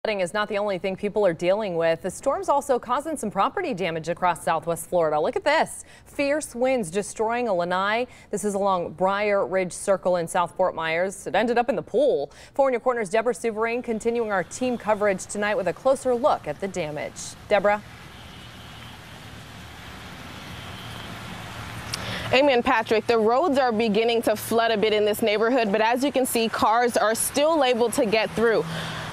Flooding is not the only thing people are dealing with. The storm's also causing some property damage across southwest Florida. Look at this. Fierce winds destroying a lanai. This is along Briar Ridge Circle in South Fort Myers. It ended up in the pool. 4 News Corner's Deborah Souverain continuing our team coverage tonight with a closer look at the damage. Deborah. Amen, Patrick. The roads are beginning to flood a bit in this neighborhood, but as you can see, cars are still able to get through.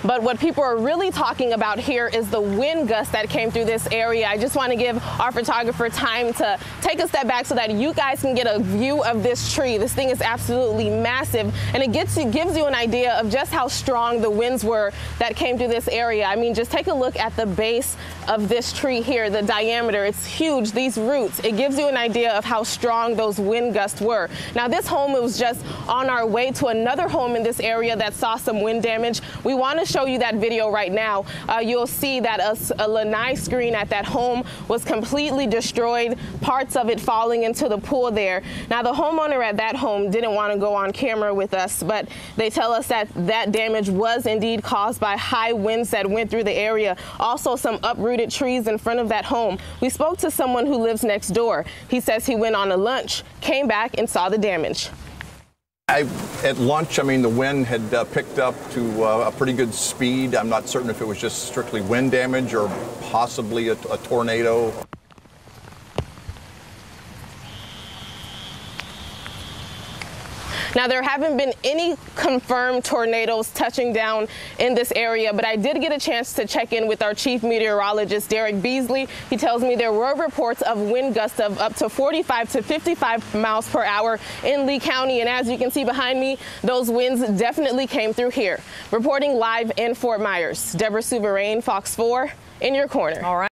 But what people are really talking about here is the wind gust that came through this area. I just want to give our photographer time to take a step back so that you guys can get a view of this tree. This thing is absolutely massive, and it gives you an idea of just how strong the winds were that came through this area. I mean, just take a look at the base of this tree here, the diameter. It's huge, these roots. It gives you an idea of how strong those wind gusts were. Now, this home was just on our way to another home in this area that saw some wind damage. We want to show you that video right now. You'll see that a lanai screen at that home was completely destroyed, parts of it falling into the pool there. Now, the homeowner at that home didn't want to go on camera with us, but they tell us that that damage was indeed caused by high winds that went through the area. Also, some uprooted trees in front of that home. We spoke to someone who lives next door. He says he went on a lunch, came back and saw the damage. At lunch, I mean, the wind had picked up to a pretty good speed. I'm not certain if it was just strictly wind damage or possibly a tornado. Now, there haven't been any confirmed tornadoes touching down in this area, but I did get a chance to check in with our chief meteorologist, Derek Beasley. He tells me there were reports of wind gusts of up to 45 to 55 miles per hour in Lee County. And as you can see behind me, those winds definitely came through here. Reporting live in Fort Myers, Deborah Souverain, Fox 4, in your corner. All right.